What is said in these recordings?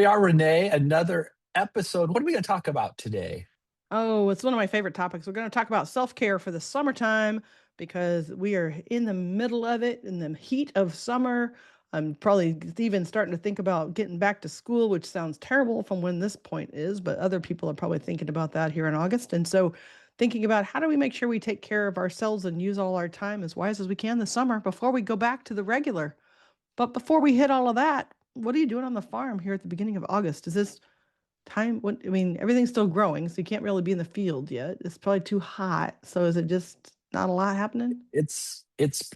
we are, Renee. Another episode. What are we going to talk about today? Oh, it's one of my favorite topics. We're going to talk about self-care for the summertime because we are in the middle of it, in the heat of summer. I'm probably even starting to think about getting back to school, which sounds terrible from when this point is, but other people are probably thinking about that here in August. And so thinking about how do we make sure we take care of ourselves and use all our time as wise as we can this summer before we go back to the regular. But before we hit all of that, what are you doing on the farm here at the beginning of August? Is this time when I mean everything's still growing, so you can't really be in the field yet. It's probably too hot. So is it just not a lot happening? It's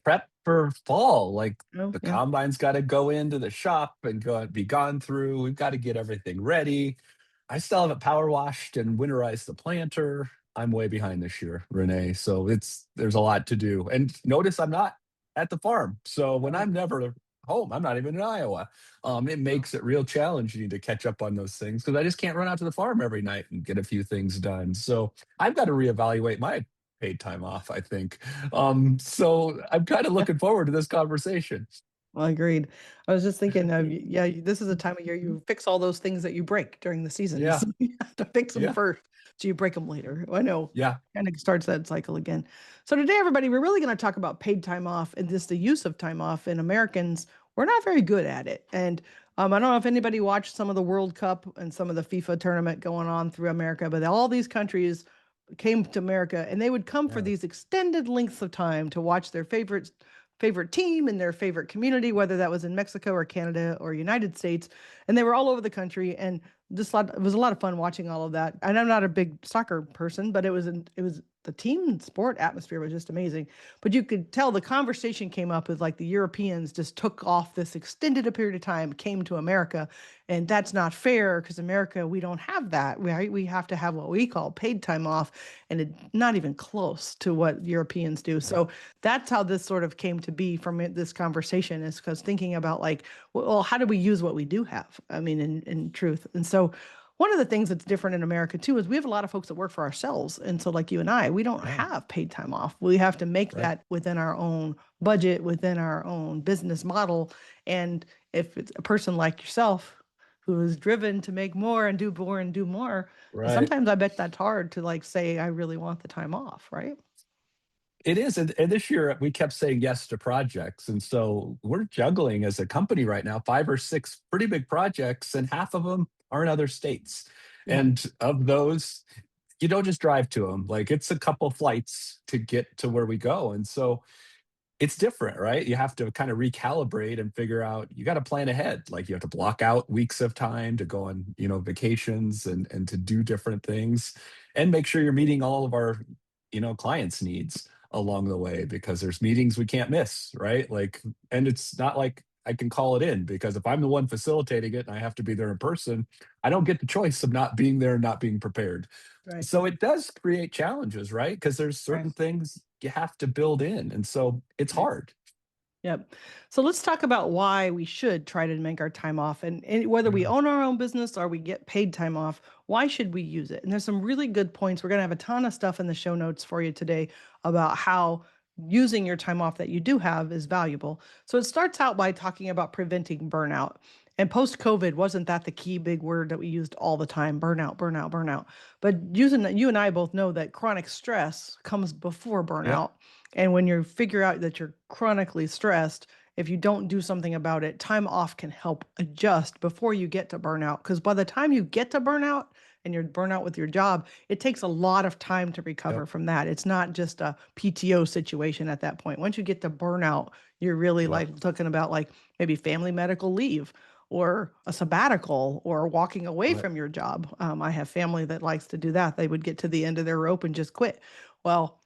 prep for fall. Like Oh, the yeah. combine's got to go into the shop and go be gone through. We've got to get everything ready. I still haven't power washed and winterized the planter. I'm way behind this year, Renee. So there's a lot to do. And notice I'm not at the farm. So when Oh, I'm never home, I'm not even in Iowa. It oh. makes it real challenging to catch up on those things because I just can't run out to the farm every night and get a few things done. So I've got to reevaluate my paid time off, I think. So I'm kind of Yeah. looking forward to this conversation. Well, agreed. I was just thinking, yeah, this is a time of year you fix all those things that you break during the season. Yeah, So you have to fix them yeah, first, so you break them later. I know, yeah. kind of starts that cycle again. So today, everybody, we're really going to talk about paid time off and just the use of time off. And Americans, we're not very good at it. And I don't know if anybody watched some of the World Cup and some of the FIFA tournament going on through America, but all these countries came to America and they would come for Yeah. these extended lengths of time to watch their favorite team in their favorite community, whether that was in Mexico or Canada or United States. And they were all over the country. And it was a lot of fun watching all of that. And I'm not a big soccer person, but it was the team sport atmosphere was just amazing. But you could tell the conversation came up with like the Europeans just took off this extended a period of time, came to America. And that's not fair because America, we don't have that. We have to have what we call paid time off, and it's not even close to what Europeans do. So that's how this sort of came to be from this conversation, is because thinking about like, well, how do we use what we do have? I mean, in truth. And so one of the things that's different in America too is we have a lot of folks that work for ourselves. And so like you and I, we don't Yeah, have paid time off. We have to make right. that within our own budget, within our own business model. And if it's a person like yourself who is driven to make more and do more and do more, Right. sometimes I bet that's hard to like say, I really want the time off, right? It is. And this year we kept saying yes to projects. And so we're juggling as a company right now, five or six pretty big projects, and half of them are in other states. Yeah. And of those, you don't just drive to them. Like it's a couple flights to get to where we go. And so it's different, right? You have to kind of recalibrate and figure out, you got to plan ahead. Like you have to block out weeks of time to go on, vacations and to do different things and make sure you're meeting all of our, clients' needs along the way because there's meetings we can't miss, right? Like, and it's not like I can call it in because if I'm the one facilitating it and I have to be there in person, I don't get the choice of not being there and not being prepared. Right. So it does create challenges, right? Because there's Right. certain things you have to build in. And so it's Right. hard. Yep. So let's talk about why we should try to make our time off, and whether we Yeah. own our own business or we get paid time off, why should we use it? And there's some really good points. We're going to have a ton of stuff in the show notes for you today about how using your time off that you do have is valuable. So it starts out by talking about preventing burnout. And post COVID, wasn't that the key big word that we used all the time? Burnout, burnout, burnout. But using that, you and I both know that chronic stress comes before Yep. burnout. And when you figure out that you're chronically stressed, if you don't do something about it, time off can help adjust before you get to burnout. Because by the time you get to burnout and you're burnout with your job, it takes a lot of time to recover Yep. from that. It's not just a PTO situation at that point. Once you get to burnout, you're really Yep. like talking about like maybe family medical leave or a sabbatical or walking away Right. from your job. I have family that likes to do that. They would get to the end of their rope and just quit. Well,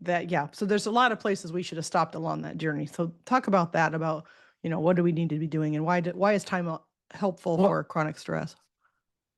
yeah, so there's a lot of places we should have stopped along that journey. So talk about that, about what do we need to be doing, and why is time helpful Well, for chronic stress?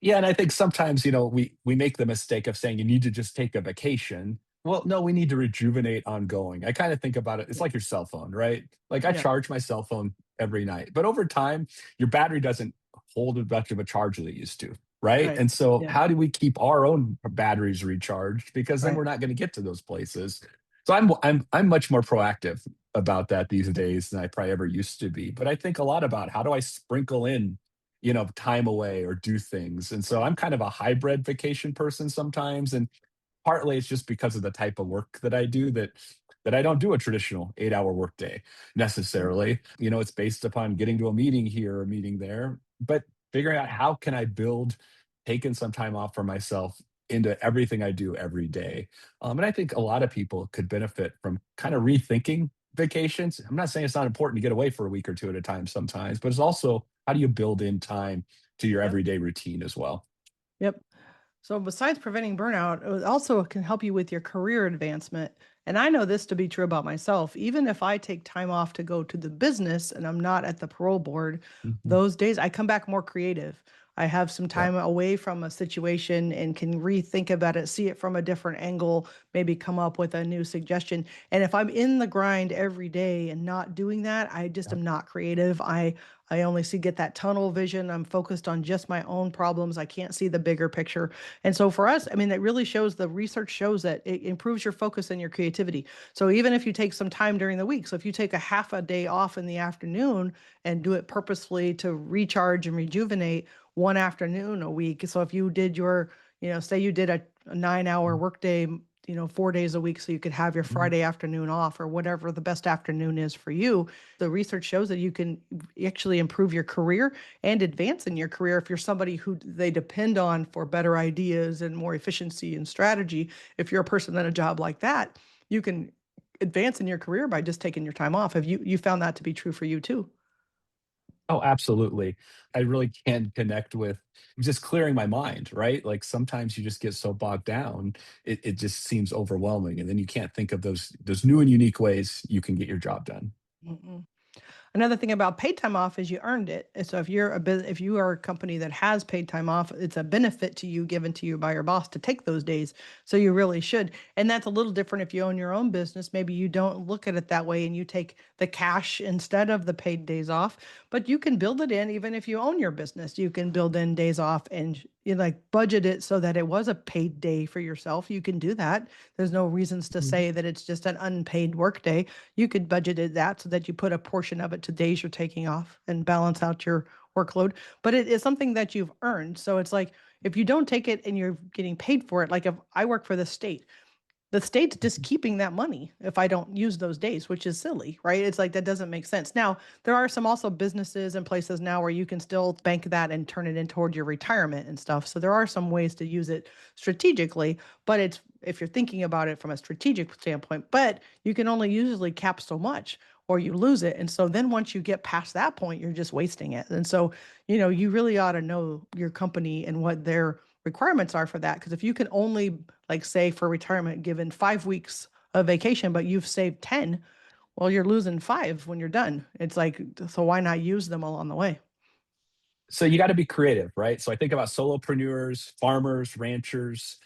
yeah, and I think sometimes, we make the mistake of saying you need to just take a vacation. Well, no, we need to rejuvenate ongoing. I kind of think about it, it's Yeah. like your cell phone, right? Like I Yeah. charge my cell phone every night, but over time, your battery doesn't hold as much of a charge that it used to, right? Right. And so Yeah. how do we keep our own batteries recharged? Because then Right. we're not going to get to those places. So I'm much more proactive about that these days than I probably ever used to be. But I think a lot about how do I sprinkle in time away or do things. And so I'm kind of a hybrid vacation person sometimes. And partly it's just because of the type of work that I do that I don't do a traditional 8-hour workday Mm. necessarily. It's based upon getting to a meeting here, a meeting there, but figuring out how can I build taking some time off for myself into everything I do every day. And I think a lot of people could benefit from kind of rethinking vacations. I'm not saying it's not important to get away for a week or two at a time sometimes, but it's also how do you build in time to your Yep. everyday routine as well? Yep. So besides preventing burnout, it also can help you with your career advancement. And I know this to be true about myself. Even if I take time off to go to the business and I'm not at the parole board, Mhm. those days I come back more creative. I have some Yeah. time away from a situation and can rethink about it, see it from a different angle, maybe come up with a new suggestion. And if I'm in the grind every day and not doing that, I just Yeah. am not creative. I only see get that tunnel vision. I'm focused on just my own problems. I can't see the bigger picture. And so for us, I mean, it really shows the research shows that it improves your focus and your creativity. So even if you take some time during the week, so if you take a half a day off in the afternoon and do it purposefully to recharge and rejuvenate one afternoon a week. So if you did your, say you did a 9 hour Mhm. workday, 4 days a week, so you could have your Mhm. Friday afternoon off or whatever the best afternoon is for you. The research shows that you can actually improve your career and advance in your career if you're somebody who they depend on for better ideas and more efficiency and strategy. If you're a person in a job like that, you can advance in your career by just taking your time off. Have you found that to be true for you too? Oh, absolutely. I really can connect with just clearing my mind, right? Like sometimes you just get so bogged down, it just seems overwhelming, and then you can't think of those new and unique ways you can get your job done. Mm-mm. Another thing about paid time off is you earned it. And so if you are a company that has paid time off, it's a benefit to you given to you by your boss to take those days. So you really should. And that's a little different if you own your own business. Maybe you don't look at it that way and you take the cash instead of the paid days off. But you can build it in even if you own your business. You can build in days off and like budget it so that it was a paid day for yourself. You can do that. There's no reasons to Mhm. say that it's just an unpaid work day. You could budget it that so that you put a portion of it to days you're taking off and balance out your workload. But it is something that you've earned. So it's like if you don't take it and you're getting paid for it, like if I work for the state's just Mhm. keeping that money if I don't use those days, which is silly, right? It's like that doesn't make sense. Now, there are some also businesses and places now where you can still bank that and turn it in toward your retirement and stuff. So there are some ways to use it strategically, but it's if you're thinking about it from a strategic standpoint, but you can only usually cap so much or you lose it. And so then once you get past that point, you're just wasting it. And so, you really ought to know your company and what their requirements are for that. Because if you can only, like, say for retirement, given 5 weeks of vacation, but you've saved 10, well, you're losing five when you're done. It's like, so why not use them along the way? So you got to be creative, right? So I think about solopreneurs, farmers, ranchers.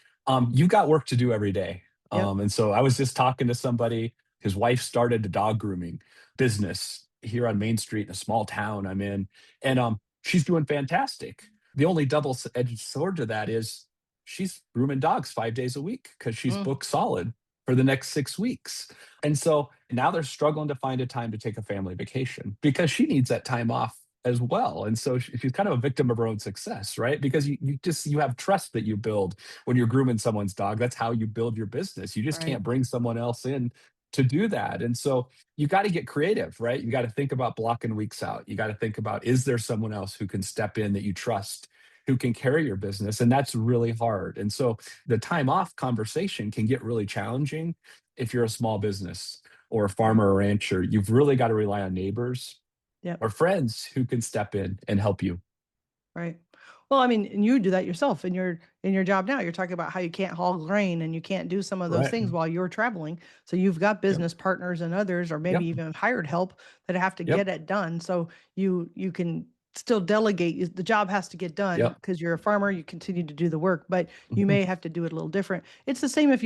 You got work to do every day. Yep. And so I was just talking to somebody. His wife started a dog grooming business here on Main Street in a small town I'm in, and she's doing fantastic. The only double-edged sword to that is she's grooming dogs 5 days a week because she's Mm, booked solid for the next 6 weeks. And so now they're struggling to find a time to take a family vacation because she needs that time off as well. And so she's kind of a victim of her own success, right? Because you have trust that you build when you're grooming someone's dog. That's how you build your business. You just right. can't bring someone else in to do that. And so you got to get creative, right? You got to think about blocking weeks out. You got to think about, is there someone else who can step in that you trust, who can carry your business? And that's really hard. And so the time off conversation can get really challenging if you're a small business or a Right. farmer or rancher. You've really got to rely on neighbors Yep. or friends who can step in and help you. Right. Well, I mean, and you do that yourself in your job now. You're talking about how you can't haul grain and you can't do some of those Right. things while you're traveling. So you've got Yep. business partners and others, or maybe Yep. even hired help that have to Yep. get it done. So you can still delegate. The job has to get done Yep. because you're a farmer. You continue to do the work, but you Mhm. may have to do it a little different. It's the same Yep.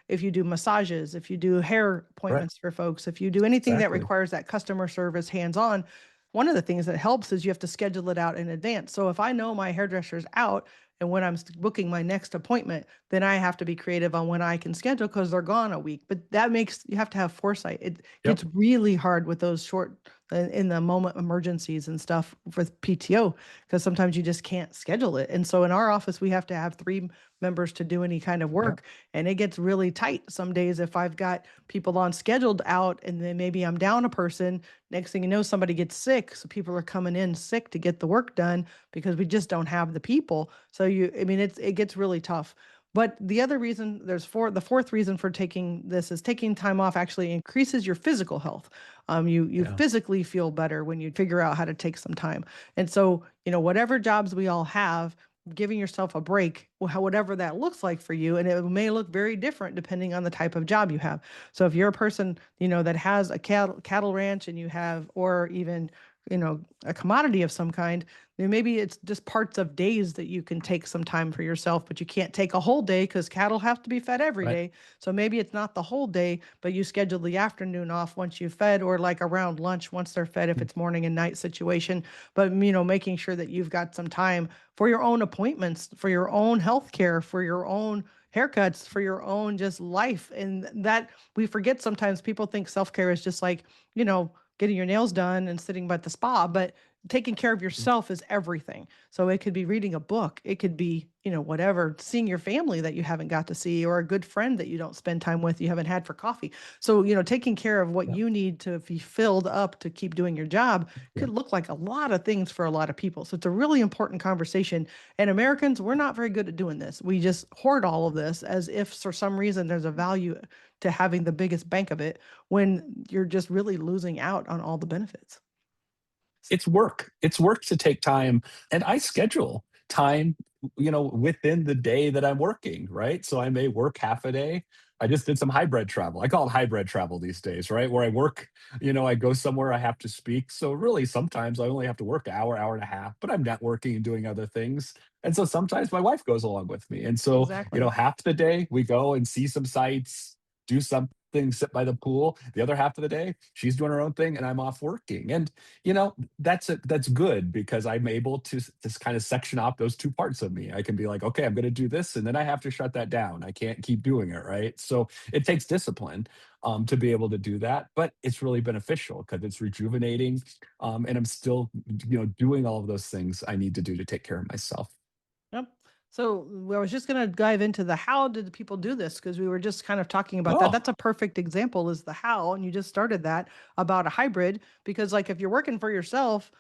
if you do massages, if you do hair Right. appointments for folks, if you do anything that Exactly. requires that customer service hands on. One of the things that helps is you have to schedule it out in advance. So if I know my hairdresser's out And when I'm booking my next appointment, then I have to be creative on when I can schedule because they're gone a week. But that makes you have to have foresight. It Yep. gets really hard with those short in the moment emergencies and stuff with PTO because sometimes you just can't schedule it. And so in our office, we have to have three members to do any kind of Yep. work. And it gets really tight some days if I've got people on scheduled out and then maybe I'm down a person. Next thing you know, somebody gets sick. So people are coming in sick to get the work done because we just don't have the people. So I mean, it gets really tough. But the other reason, the fourth reason for taking this is taking time off actually increases your physical health. You Yeah. physically feel better when you figure out how to take some time. And so, whatever jobs we all have, giving yourself a break, whatever that looks like for you, and it may look very different depending on the type of job you have. So if you're a person, that has a cattle ranch and you have, or even, a commodity of some kind, then maybe it's just parts of days that you can take some time for yourself, but you can't take a whole day because cattle have to be fed every Right. day. So maybe it's not the whole day, but you schedule the afternoon off once you've fed, or like around lunch once they're fed, if Mm. it's morning and night situation. But, making sure that you've got some time for your own appointments, for your own health care, for your own haircuts, for your own just life. And that we forget sometimes. People think self-care is just like, getting your nails done and sitting by the spa, but taking care of Mm. yourself is everything. So it could be reading a book, it could be, whatever, seeing your family that you haven't got to see, or a good friend that you don't spend time with, you haven't had for coffee. So, taking care of what Yep. you need to be filled up to keep doing your job could Yep. look like a lot of things for a lot of people. So it's a really important conversation. And Americans, we're not very good at doing this. We just hoard all of this as if for some reason there's a value to having the biggest bank of it when you're just really losing out on all the benefits. It's work. It's work to take time, and I schedule time, within the day that I'm working, right? So I may work half a day. I just did some hybrid travel. I call it hybrid travel these days, right? Where I work, I go somewhere I have to speak. So really, sometimes I only have to work an hour, hour and a half, but I'm networking and doing other things. And so sometimes my wife goes along with me. And so, Exactly. half the day we go and see some sights, do something, sit by the pool. The other half of the day, she's doing her own thing and I'm off working. And that's good because I'm able to just kind of section off those two parts of me. I can be like, okay, I'm going to do this, and then I have to shut that down. I can't keep doing it, right? So it takes discipline to be able to do that, but it's really beneficial because it's rejuvenating, and I'm still, doing all of those things I need to do to take care of myself. Yep. So I was just going to dive into the how did the people do this because we were just kind of talking about that. Oh, That's a perfect example is the how, and you just started that about a hybrid because like if you're working for yourself,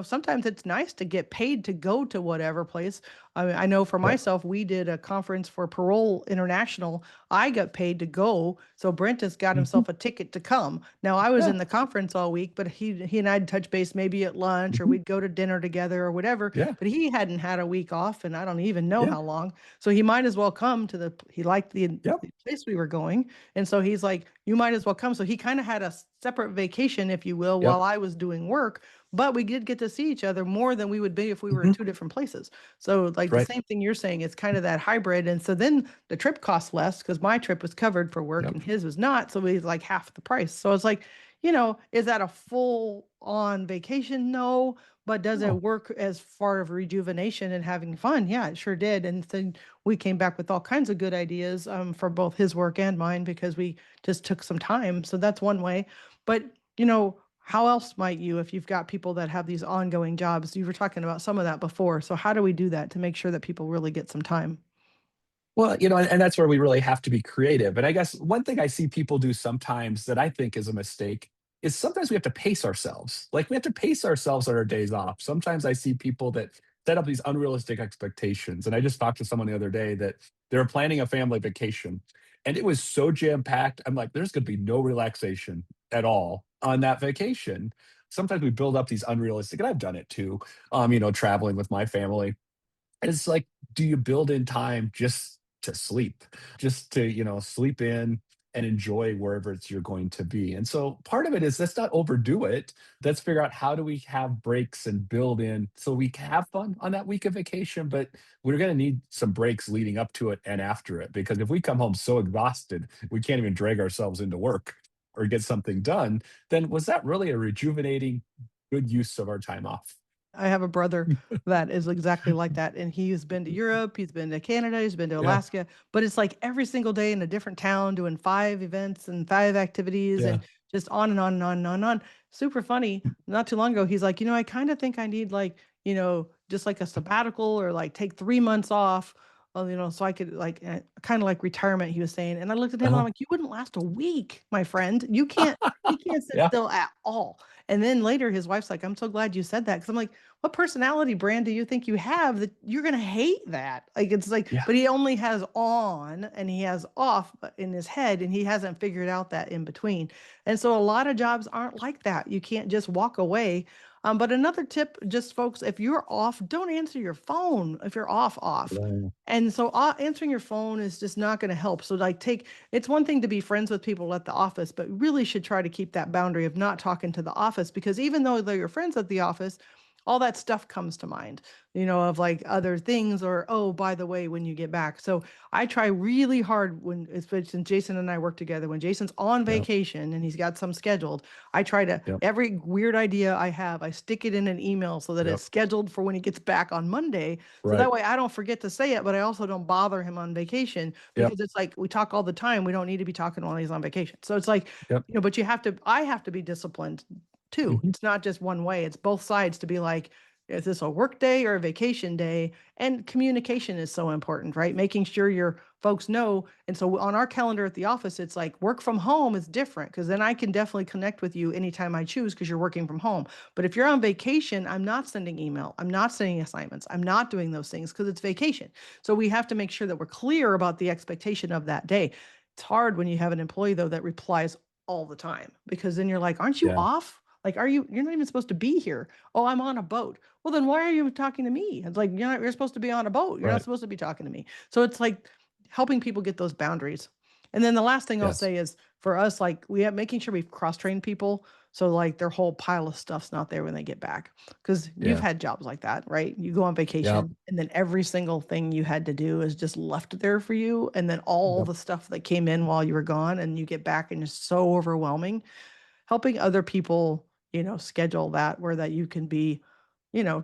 sometimes it's nice to get paid to go to whatever place. I mean, I know for yep. myself, we did a conference for Parole International. I got paid to go, so Brent has got Mhm. himself a ticket to come. Now I was Yeah. in the conference all week, but he and I'd touch base maybe at lunch or Mhm. we'd go to dinner together or whatever. Yeah. But he hadn't had a week off, and I don't even know Yeah. how long. So he might as well come to he liked Yep. the place we were going. And so he's like, you might as well come. So he kind of had a separate vacation, if you will, while Yep. I was doing work. But we did get to see each other more than we would be if we were in Mhm. two different places. So, like the Right. same thing you're saying, it's kind of that hybrid. And so then the trip costs less because my trip was covered for work Yep. and his was not. So it was like half the price. So it's like, is that a full on vacation? No. But does it Oh. work as far of rejuvenation and having fun? Yeah, it sure did. And then we came back with all kinds of good ideas for both his work and mine because we just took some time. So that's one way. But, how else might you, if you've got people that have these ongoing jobs? You were talking about some of that before. So how do we do that to make sure that people really get some time? Well, and that's where we really have to be creative. And I guess one thing I see people do sometimes that I think is a mistake is sometimes we have to pace ourselves. Like we have to pace ourselves on our days off. Sometimes I see people that set up these unrealistic expectations. And I just talked to someone the other day that they were planning a family vacation and it was so jam packed. I'm like, there's going to be no relaxation at all on that vacation. Sometimes we build up these unrealistic, and I've done it too, traveling with my family. And it's like, do you build in time just to sleep, just to, sleep in and enjoy wherever it's you're going to be? And so part of it is let's not overdo it. Let's figure out how do we have breaks and build in so we can have fun on that week of vacation, but we're going to need some breaks leading up to it and after it. Because if we come home so exhausted, we can't even drag ourselves into work or get something done, then was that really a rejuvenating, good use of our time off? I have a brother that is exactly like that. And he's been to Europe, he's been to Canada, he's been to Yeah, Alaska, but it's like every single day in a different town doing 5 events and 5 activities yeah. and just on and on and on and on and on. Super funny. Not too long ago, he's like, I kind of think I need like, just like a sabbatical or like take 3 months off. So I could like kind of like retirement, he was saying. And I looked at him and I'm Uh-huh. like, you wouldn't last a week, my friend. You can't sit Yeah, still at all. And then later his wife's like, I'm so glad you said that. Cause I'm like, what personality brand do you think you have that you're going to hate that? Like, it's like, yeah, but he only has on and he has off in his head and he hasn't figured out that in between. And so a lot of jobs aren't like that. You can't just walk away. But another tip, just folks, if you're off, don't answer your phone if you're off. yeah, And so answering your phone is just not going to help. So like it's one thing to be friends with people at the office, but really should try to keep that boundary of not talking to the office because even though they're your friends at the office, all that stuff comes to mind, of like other things or, oh, by the way, when you get back. So I try really hard when, especially since Jason and I work together, when Jason's on yeah, vacation and he's got some scheduled, I try to, yeah, every weird idea I have, I stick it in an email so that yeah. it's scheduled for when he gets back on Monday. So that Right. way I don't forget to say it, but I also don't bother him on vacation Yep, because it's like we talk all the time. We don't need to be talking while he's on vacation. So it's like, yep. but I have to be disciplined too. Mhm. It's not just one way, it's both sides to be like, is this a work day or a vacation day? And communication is so important, right? Making sure your folks know. And so on our calendar at the office, it's like work from home is different because then I can definitely connect with you anytime I choose because you're working from home. But if you're on vacation, I'm not sending email. I'm not sending assignments. I'm not doing those things because it's vacation. So we have to make sure that we're clear about the expectation of that day. It's hard when you have an employee, though, that replies all the time because then you're like, aren't you Yeah, off? Like, you're not even supposed to be here. Oh, I'm on a boat. Well, then why are you talking to me? It's like, you're supposed to be on a boat. You're not right. supposed to be talking to me. So it's like helping people get those boundaries. And then the last thing I'll Yes. say is for us, like we have making sure we've cross-trained people. So like their whole pile of stuff's not there when they get back. Because you've Yeah. had jobs like that, right? You go on Yep. vacation and then every single thing you had to do is just left there for you. And then all Yep. the stuff that came in while you were gone and you get back and it's so overwhelming. Helping other people, schedule that where that you can be, you know,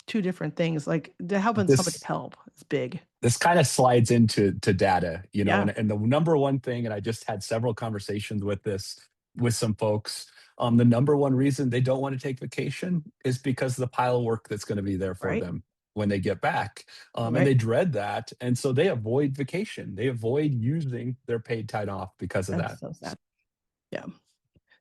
two different things. Like helping somebody This help is big. this kind of slides into data, Yeah, and the number one thing, and I just had several conversations with this with some folks. The number one reason they don't want to take vacation is because of the pile of work that's going to be there for right, them when they get back. And right. they dread that. And so they avoid vacation. They avoid using their paid time off because of That's that. so sad. Yeah.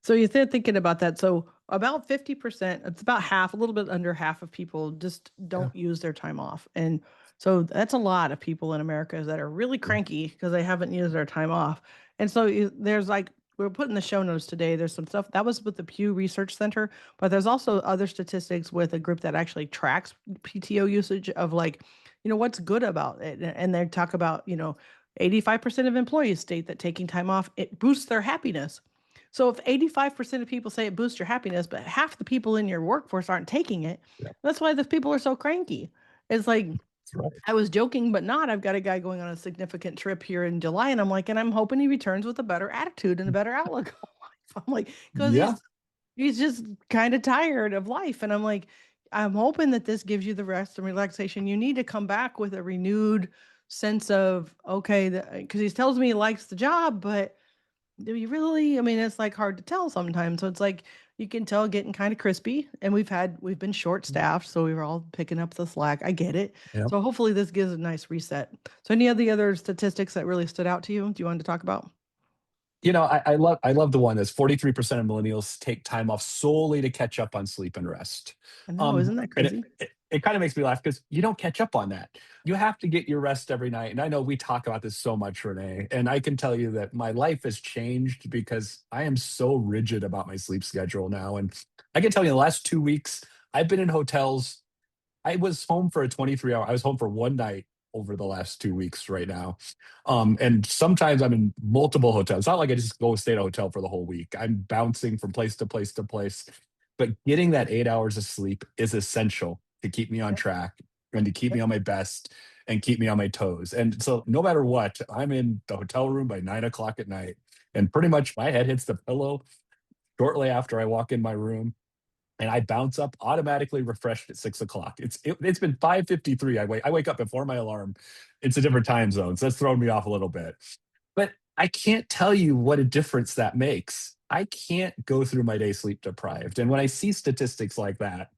So you start thinking about that. So about 50%, it's about half, a little bit under half of people just Yeah. don't use their time off. And so that's a lot of people in America that are really Yeah. cranky because they haven't used their time off. And so there's like, we're putting the show notes today. There's some stuff that was with the Pew Research Center, but there's also other statistics with a group that actually tracks PTO usage of like, what's good about it. And they talk about, 85% of employees state that taking time off, it boosts their happiness. So if 85% of people say it boosts your happiness, but half the people in your workforce aren't taking it, Yeah. that's why the people are so cranky. It's like That's right. I was joking, but not. I've got a guy going on a significant trip here in July, and I'm like, and I'm hoping he returns with a better attitude and a better outlook on life. I'm like, because Yeah. he's just kind of tired of life. And I'm like, I'm hoping that this gives you the rest and relaxation. You need to come back with a renewed sense of, okay, because he tells me he likes the job, but do you really? I mean, it's like hard to tell sometimes. So it's like you can tell getting kind of crispy. And we've been short staffed, so we were all picking up the slack. I get it. Yeah. So hopefully this gives a nice reset. So any of the other statistics that really stood out to you? Do you want to talk about? I love the one that's 43% of millennials take time off solely to catch up on sleep and rest. I know, isn't that And it, crazy? it, it kind of makes me laugh because you don't catch up on that. You have to get your rest every night. And I know we talk about this so much, Renee. And I can tell you that my life has changed because I am so rigid about my sleep schedule now. And I can tell you, in the last 2 weeks, I've been in hotels. I was home for a 23-hour. I was home for one night over the last 2 weeks right now. And sometimes I'm in multiple hotels. It's not like I just go stay at a hotel for the whole week. I'm bouncing from place to place to place. But getting that 8 hours of sleep is essential to keep me on Yep, track and to keep me yep, on my best and keep me on my toes. And so no matter what, I'm in the hotel room by 9 o'clock at night. And pretty much my head hits the pillow shortly after I walk in my room and I bounce up automatically refreshed at 6 o'clock. It's been 5:53. I wake up before my alarm. It's a different time zone, so that's thrown me off a little bit. But I can't tell you what a difference that makes. I can't go through my day sleep deprived. And when I see statistics like that,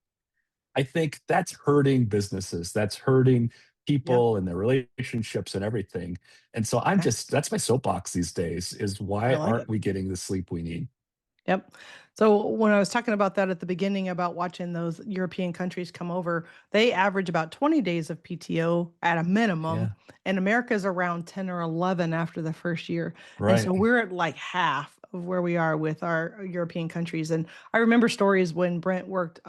I think that's hurting businesses. That's hurting Yep. people and their relationships and everything. And so I'm Okay. just that's my soapbox these days is I why like aren't it. we getting the sleep we need? Yep. So when I was talking about that at the beginning about watching those European countries come over, they average about 20 days of PTO at a minimum, Yeah. and America's around 10 or 11 after the first year. And so Right. we're at like half of where we are with our European countries. And I remember stories when Brent worked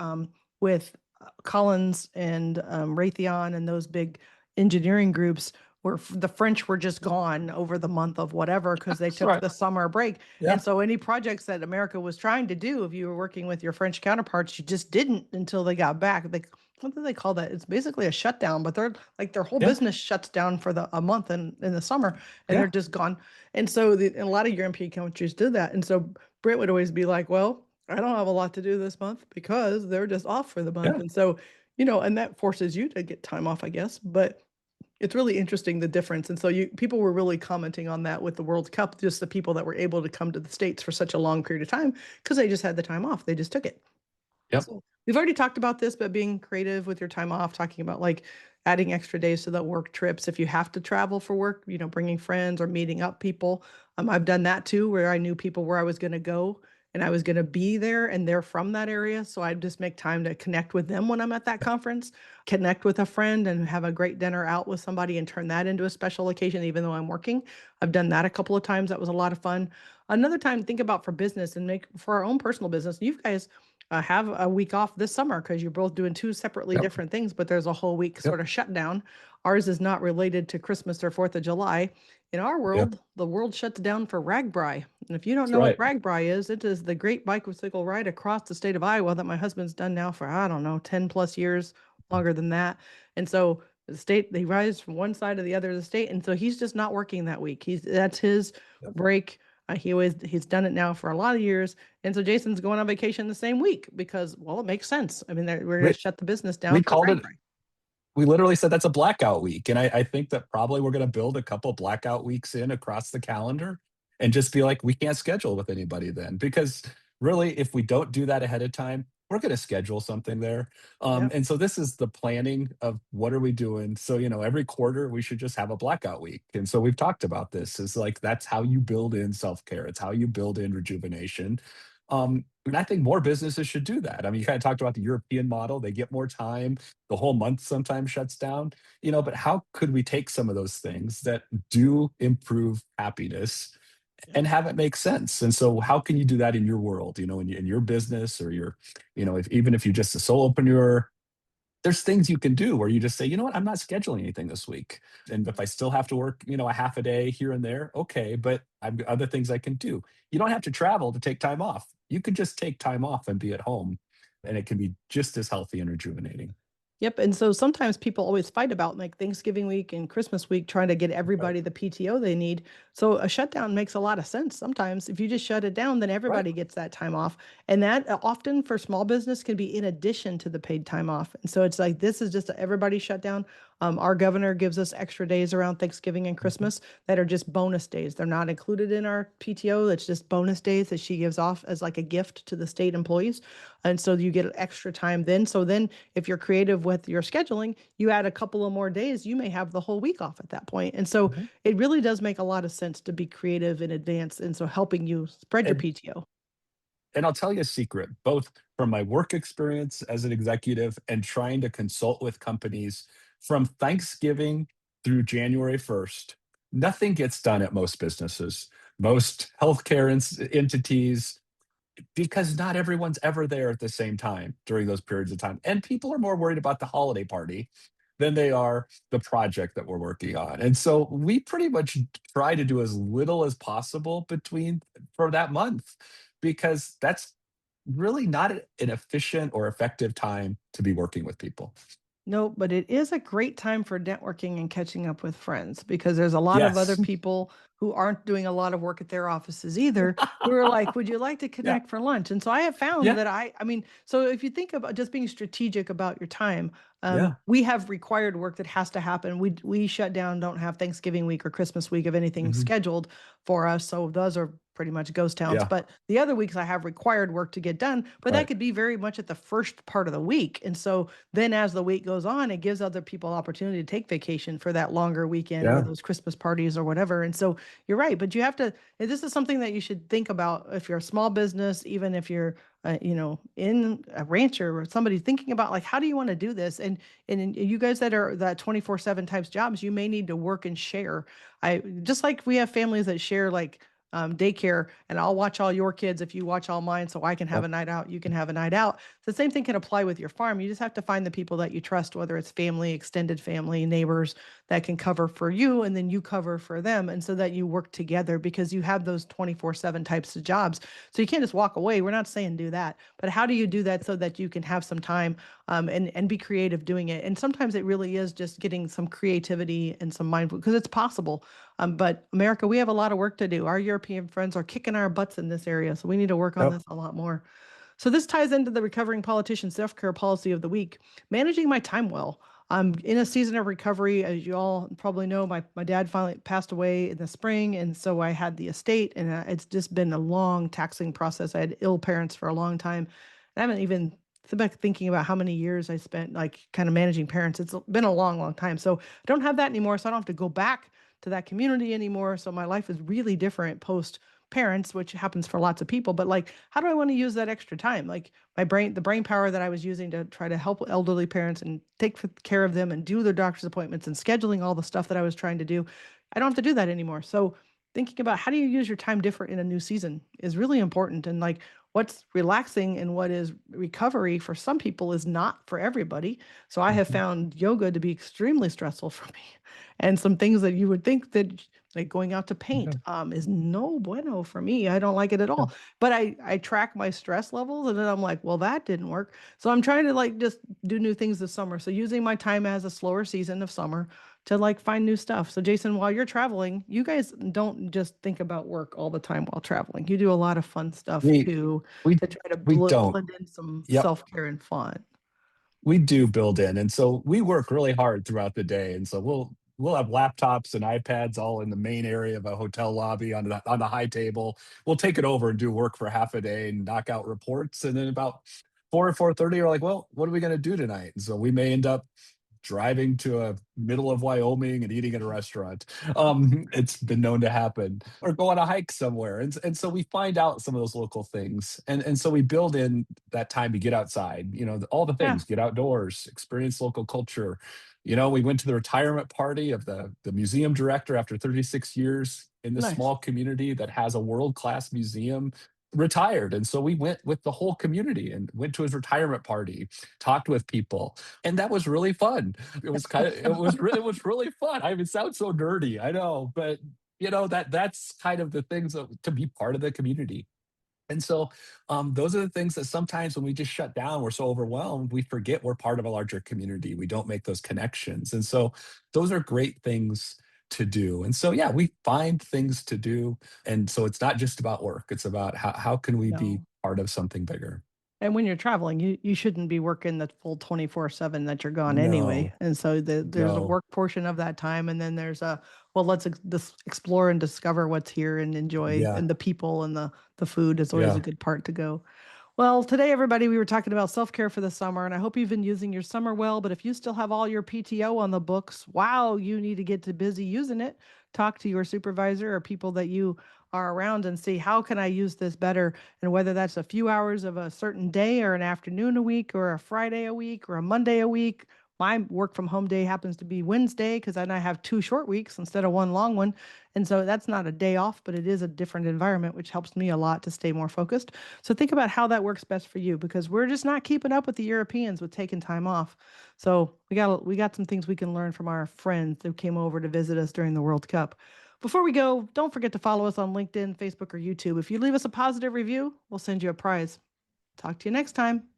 with Collins and Raytheon and those big engineering groups where the French were just gone over the month of whatever because they That's took right. the summer break. And Yeah. so any projects that America was trying to do, if you were working with your French counterparts, you just didn't until they got back. They, what do they call that? It's basically a shutdown, but they're like their whole Yeah. business shuts down for a month in the summer and they're Yeah. just gone. And so and a lot of European countries did that. And so Brent would always be like, well, I don't have a lot to do this month because they're just off for the month. Yeah. And so, and that forces you to get time off, I guess. But it's really interesting the difference. And so people were really commenting on that with the World Cup, just the people that were able to come to the States for such a long period of time because they just had the time off. They just took it. Yep. So we've already talked about this, but being creative with your time off, talking about like adding extra days to the work trips. If you have to travel for work, bringing friends or meeting up people. I've done that too, where I knew people where I was going to go and I was going to be there and they're from that area. So I just make time to connect with them when I'm at that conference, connect with a friend and have a great dinner out with somebody and turn that into a special occasion, even though I'm working. I've done that a couple of times. That was a lot of fun. Another time, think about for business and make for our own personal business. You guys have a week off this summer because you're both doing two separately Yep. different things, but there's a whole week Yep. sort of shutdown. Ours is not related to Christmas or 4th of July. In our Yep. world, the world shuts down for Ragbri. And if you don't That's know what right. Ragbri is, it is the great bicycle ride across the state of Iowa that my husband's done now for, I don't know, 10 plus years, longer than that. And so the state, he rides from one side to the other of the state. And so he's just not working that week. That's his Yep. break. He's done it now for a lot of years. And so Jason's going on vacation the same week because, well, it makes sense. I mean, we're going We to shut the business we down for called it Ragbri. we literally said that's a blackout week. And I think that probably we're going to build a couple blackout weeks in across the calendar and just be like, we can't schedule with anybody then. Because really, if we don't do that ahead of time, we're going to schedule something there. Yeah. And so this is the planning of what are we doing. So, every quarter we should just have a blackout week. And so we've talked about this is like, that's how you build in self care, it's how you build in rejuvenation. And I think more businesses should do that. I mean, you kind of talked about the European model, they get more time, the whole month sometimes shuts down, but how could we take some of those things that do improve happiness Yeah. and have it make sense? And so how can you do that in your world, in your business or even if you're just a solopreneur, there's things you can do where you just say, you know what, I'm not scheduling anything this week. And if I still have to work, a half a day here and there, okay, but I've got other things I can do. You don't have to travel to take time off. You could just take time off and be at home, and it can be just as healthy and rejuvenating. Yep. And so sometimes people always fight about like Thanksgiving week and Christmas week, trying to get Right. everybody the PTO they need. So a shutdown makes a lot of sense. Sometimes if you just shut it down, then Right. everybody gets that time off. And that often for small business can be in addition to the paid time off. And so it's like this is just everybody shut down. Our governor gives us extra days around Thanksgiving and Mhm. Christmas that are just bonus days. They're not included in our PTO. It's just bonus days that she gives off as like a gift to the state employees. And so you get extra time then. So then if you're creative with your scheduling, you add a couple of more days, you may have the whole week off at that point. And so Mhm. it really does make a lot of sense to be creative in advance. And so helping you spread your And PTO. and I'll tell you a secret, both from my work experience as an executive and trying to consult with companies from Thanksgiving through January 1st, nothing gets done at most businesses, most healthcare entities, because not everyone's ever there at the same time during those periods of time. And people are more worried about the holiday party than they are the project that we're working on. And so we pretty much try to do as little as possible between for that month because that's really not an efficient or effective time to be working with people. No, but it is a great time for networking and catching up with friends because there's a lot of other Yes. people who aren't doing a lot of work at their offices either who are like, would you like to Yeah. connect for lunch? And so I have found Yeah. that I mean, so if you think about just being strategic about your time, Yeah. we have required work that has to happen. We shut down, don't have Thanksgiving week or Christmas week of anything Mhm. scheduled for us. So those are pretty much ghost towns. Yeah. But the other weeks I have required work to get done, but that Right. could be very much at the first part of the week. And so then as the week goes on, it gives other people opportunity to take vacation for that longer weekend or Yeah. those Christmas parties or whatever. And so you're right, but you have to, and this is something that you should think about if you're a small business, even if you're in a rancher or somebody thinking about like, how do you want to do this? And you guys that are that 24/7 types jobs, you may need to work and share. I just like we have families that share like daycare, and I'll watch all your kids if you watch all mine, so I can have Yep. a night out, you can have a night out. The same thing can apply with your farm. You just have to find the people that you trust, whether it's family, extended family, neighbors that can cover for you, and then you cover for them, and so that you work together because you have those 24/7 types of jobs. So you can't just walk away. We're not saying do that, but how do you do that so that you can have some time and be creative doing it? And sometimes it really is just getting some creativity and some mindful because it's possible. But America, we have a lot of work to do. Our European friends are kicking our butts in this area, so we need to work on Yep. this a lot more. So this ties into the recovering politician self-care policy of the week, managing my time well. I'm in a season of recovery. As you all probably know, my dad finally passed away in the spring, and so I had the estate, and it's just been a long, taxing process. I had ill parents for a long time. I haven't even back thinking about how many years I spent like kind of managing parents. It's been a long, long time. So I don't have that anymore. So I don't have to go back to that community anymore. So my life is really different post parents, which happens for lots of people. But like, how do I want to use that extra time? Like the brain power that I was using to try to help elderly parents and take care of them and do their doctor's appointments and scheduling all the stuff that I was trying to do, I don't have to do that anymore. So thinking about how do you use your time different in a new season is really important. And like what's relaxing and what is recovery for some people is not for everybody. So I have Mhm. found yoga to be extremely stressful for me. And some things that you would think that like going out to paint Okay. is no bueno for me. I don't like it at Yeah. all. But I track my stress levels and then I'm like, well, that didn't work. So I'm trying to like just do new things this summer. So using my time as a slower season of summer to like find new stuff. So Jason, while you're traveling, you guys don't just think about work all the time while traveling. You do a lot of fun stuff We too we to try to we don't. blend in some Yep. self-care and fun. We do build in, and so we work really hard throughout the day, and so we'll have laptops and iPads all in the main area of a hotel lobby on the high table. We'll take it over and do work for half a day and knock out reports, and then about 4 or 4:30, we're like, "Well, what are we gonna do tonight?" And so we may end up driving to a middle of Wyoming and eating at a restaurant. It's been known to happen, or go on a hike somewhere. And so we find out some of those local things. And so we build in that time to get outside, all the Yeah, things, get outdoors, experience local culture. We went to the retirement party of the museum director after 36 years in this nice. small community that has a world-class museum retired. And so we went with the whole community and went to his retirement party, talked with people, and that was really fun. It was really fun. I mean, it sounds so nerdy, I know, but that's kind of the things to be part of the community. And so those are the things that sometimes when we just shut down, we're so overwhelmed, we forget we're part of a larger community. We don't make those connections. And so those are great things to do. And so, yeah, we find things to do. And so it's not just about work, it's about how can we be No. part of something bigger? And when you're traveling, you shouldn't be working the full 24/7 that you're gone anyway. No, And so there's a no. work portion of that time, and then there's a well, let's explore and discover what's here and enjoy, Yeah, and the people and the food is always a yeah. good part to go. Well, today, everybody, we were talking about self care for the summer, and I hope you've been using your summer well. But if you still have all your PTO on the books, wow, you need to get to busy using it. Talk to your supervisor or people that you are around and see how can I use this better, and whether that's a few hours of a certain day or an afternoon a week or a Friday a week or a Monday a week. My work from home day happens to be Wednesday because then I have two short weeks instead of one long one. And so that's not a day off, but it is a different environment, which helps me a lot to stay more focused. So think about how that works best for you because we're just not keeping up with the Europeans with taking time off. So we got some things we can learn from our friends who came over to visit us during the World Cup. Before we go, don't forget to follow us on LinkedIn, Facebook, or YouTube. If you leave us a positive review, we'll send you a prize. Talk to you next time.